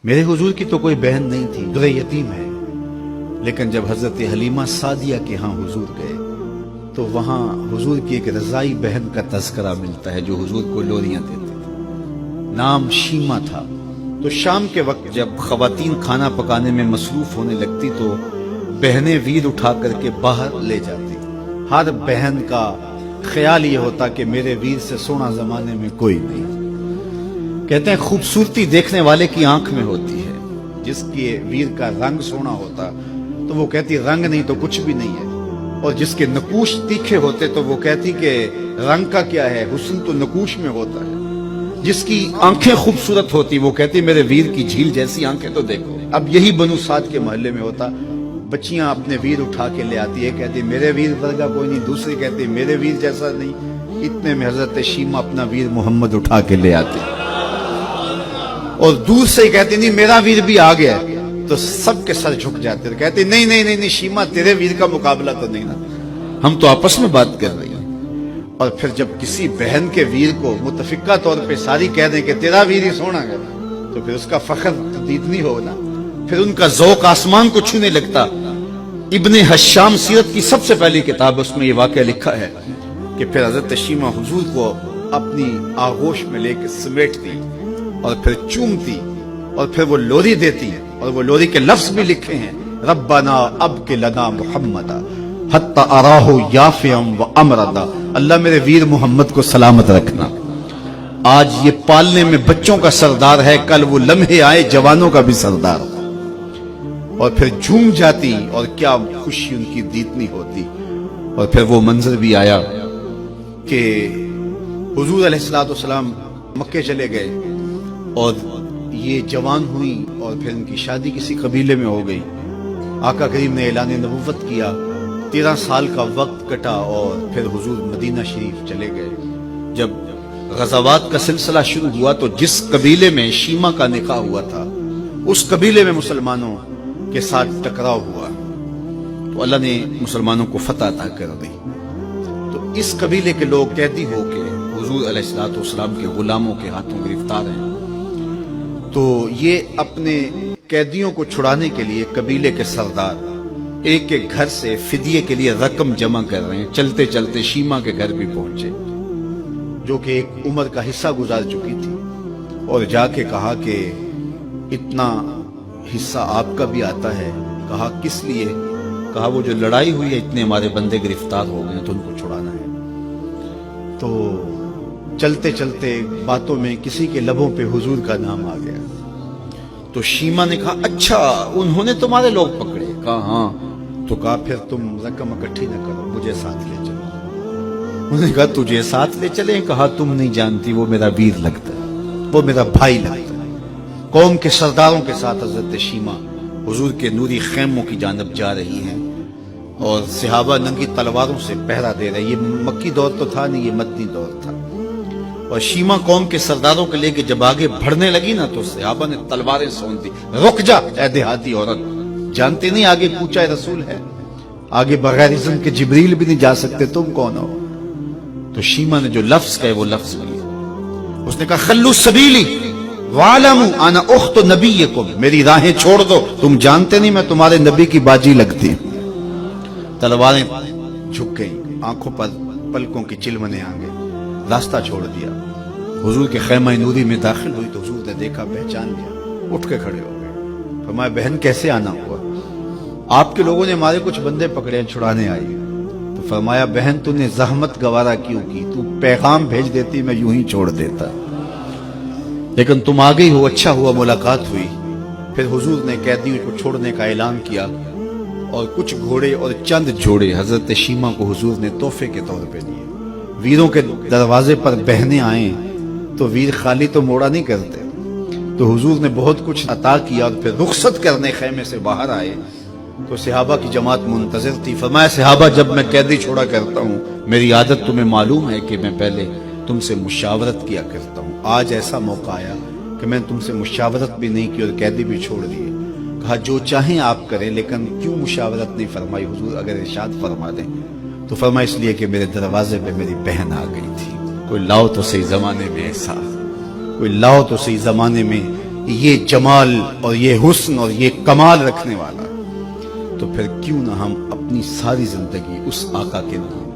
میرے حضور کی تو کوئی بہن نہیں تھی، در یتیم ہے، لیکن جب حضرت حلیمہ سعدیہ کے ہاں حضور گئے تو وہاں حضور کی ایک رضائی بہن کا تذکرہ ملتا ہے جو حضور کو لوریاں دیتے تھے، نام شیمہ تھا۔ تو شام کے وقت جب خواتین کھانا پکانے میں مصروف ہونے لگتی تو بہنیں ویر اٹھا کر کے باہر لے جاتی۔ ہر بہن کا خیال یہ ہوتا کہ میرے ویر سے سونا زمانے میں کوئی نہیں۔ کہتے ہیں خوبصورتی دیکھنے والے کی آنکھ میں ہوتی ہے، جس کی ویر کا رنگ سونا ہوتا تو وہ کہتی رنگ نہیں تو کچھ بھی نہیں ہے، اور جس کے نقوش تیکھے ہوتے تو وہ کہتی کہ رنگ کا کیا ہے، حسن تو نقوش میں ہوتا ہے۔ جس کی آنکھیں خوبصورت ہوتی وہ کہتی میرے ویر کی جھیل جیسی آنکھیں تو دیکھو۔ اب یہی بنو سعد کے محلے میں ہوتا، بچیاں اپنے ویر اٹھا کے لے آتی ہے، کہتی میرے ویر ورگا کوئی نہیں، دوسری کہتی میرے ویر جیسا نہیں۔ اتنے میں حضرت شیمہ اپنا ویر محمد اٹھا کے لے آتی اور دور سے ہی کہتی نہیں میرا ویر بھی آ گیا ہے، تو سب کے سر جھک جاتے ہیں، کہتی نہیں نہیں نہیں شیمہ تیرے ویر کا مقابلہ تو نہیں نا، ہم تو آپس میں بات کر رہے ہیں۔ اور پھر جب کسی بہن کے ویر کو متفقہ طور پہ ساری کہہ دیں کہ تیرا ویر ہی سونا ہے تو پھر اس کا فخر تردید نہیں ہونا، پھر ان کا ذوق آسمان کو چھونے لگتا۔ ابن حشام سیرت کی سب سے پہلی کتاب، اس میں یہ واقعہ لکھا ہے کہ پھر حضرت شیمہ حضور کو اپنی آغوش میں لے کے سمیٹتی اور پھر چومتی اور پھر وہ لوری دیتی ہے، اور وہ لوری کے لفظ بھی لکھے ہیں، ربنا ابق لنا محمدا حتی اراہ یافعا و امردا، اللہ میرے ویر محمد کو سلامت رکھنا۔ آج یہ پالنے میں بچوں کا سردار ہے، کل وہ لمحے آئے جوانوں کا بھی سردار۔ اور پھر جھوم جاتی اور کیا خوشی ان کی دیتنی ہوتی۔ اور پھر وہ منظر بھی آیا کہ حضور علیہ السلام مکے چلے گئے اور یہ جوان ہوئی اور پھر ان کی شادی کسی قبیلے میں ہو گئی۔ آقا کریم نے اعلان نبوت کیا، 13 سال کا وقت کٹا اور پھر حضور مدینہ شریف چلے گئے۔ جب غزوات کا سلسلہ شروع ہوا تو جس قبیلے میں شیمہ کا نکاح ہوا تھا اس قبیلے میں مسلمانوں کے ساتھ ٹکراؤ ہوا تو اللہ نے مسلمانوں کو فتح عطا کر دی۔ تو اس قبیلے کے لوگ قیدی ہو کے حضور علیہ السلام کے غلاموں کے ہاتھوں گرفتار ہیں۔ تو یہ اپنے قیدیوں کو چھڑانے کے لیے قبیلے کے سردار ایک ایک گھر سے فدیے کے لیے رقم جمع کر رہے ہیں۔ چلتے چلتے شیمہ کے گھر بھی پہنچے جو کہ ایک عمر کا حصہ گزار چکی تھی، اور جا کے کہا کہ اتنا حصہ آپ کا بھی آتا ہے۔ کہا کس لیے؟ کہا وہ جو لڑائی ہوئی ہے اتنے ہمارے بندے گرفتار ہو گئے تو ان کو چھڑانا ہے۔ تو چلتے چلتے باتوں میں کسی کے لبوں پہ حضور کا نام آ گیا تو شیمہ نے کہا اچھا انہوں نے تمہارے لوگ پکڑے؟ کہا ہاں۔ تو کہا پھر تم رقم اکٹھی نہ کرو، مجھے ساتھ لے چلو۔ انہوں نے کہا تجھے ساتھ لے چلیں؟ کہا تم نہیں جانتی وہ میرا ویر لگتا ہے، وہ میرا بھائی لگتا ہے۔ قوم کے سرداروں کے ساتھ حضرت شیمہ حضور کے نوری خیموں کی جانب جا رہی ہیں اور صحابہ ننگی تلواروں سے پہرا دے رہے۔ یہ مکی دور تو تھا نہیں، یہ مدنی دور تھا۔ اور شیمہ قوم کے سرداروں کے لے کے جب آگے بڑھنے لگی نا تو صحابہ نے تلواریں سونت دی، رک جا اے دیہاتی عورت، جانتے نہیں آگے کوچہ رسول ہے، آگے بغیر اذن کے جبریل بھی نہیں جا سکتے، تم کون ہو؟ تو شیمہ نے جو لفظ کہے وہ لفظ کیا، اس نے کہا خلو سبیلی وَعَلَمُوا أَنَا أُخْتُ نَبِيِّكُمْ، میری راہیں چھوڑ دو، تم جانتے نہیں میں تمہارے نبی کی باجی لگتی ہوں۔ تلواریں جھک گئیں، آنکھوں پر پلکوں کی چلمنے آ گئے، راستہ چھوڑ دیا۔ حضور کے خیمہ نوری میں داخل ہوئی تو حضور نے دیکھا، پہچان لیا، اٹھ کے کھڑے ہو گئے۔ فرمایا بہن کیسے آنا ہوا؟ آپ کے لوگوں نے ہمارے کچھ بندے پکڑے چھڑانے آئی۔ تو فرمایا بہن تو نے زحمت گوارا کیوں کی؟ تو پیغام بھیج دیتی میں یوں ہی چھوڑ دیتا، لیکن تم آ گئی ہو، اچھا ہوا ملاقات ہوئی۔ پھر حضور نے قیدیوں کو چھوڑنے کا اعلان کیا اور کچھ گھوڑے اور چند جوڑے حضرت شیمہ کو حضور نے تحفے کے طور پہ دیے۔ ویروں کے دروازے پر بہنیں آئیں تو ویر خالی تو موڑا نہیں کرتے، تو حضور نے بہت کچھ عطا کیا اور پھر رخصت کرنے خیمے سے باہر آئے تو صحابہ کی جماعت منتظر تھی۔ فرمایا صحابہ جب میں قیدی چھوڑا کرتا ہوں میری عادت تمہیں معلوم ہے کہ میں پہلے تم سے مشاورت کیا کرتا ہوں، آج ایسا موقع آیا کہ میں تم سے مشاورت بھی نہیں کی اور قیدی بھی چھوڑ دیے۔ کہا جو چاہیں آپ کریں، لیکن کیوں مشاورت نہیں فرمائی حضور؟ اگر ارشاد فرما دیں تو فرمایا اس لیے کہ میرے دروازے پہ میری بہن آ گئی تھی۔ کوئی لاؤ تو صحیح زمانے میں ایسا، کوئی لاؤ تو صحیح زمانے میں یہ جمال اور یہ حسن اور یہ کمال رکھنے والا، تو پھر کیوں نہ ہم اپنی ساری زندگی اس آقا کے نام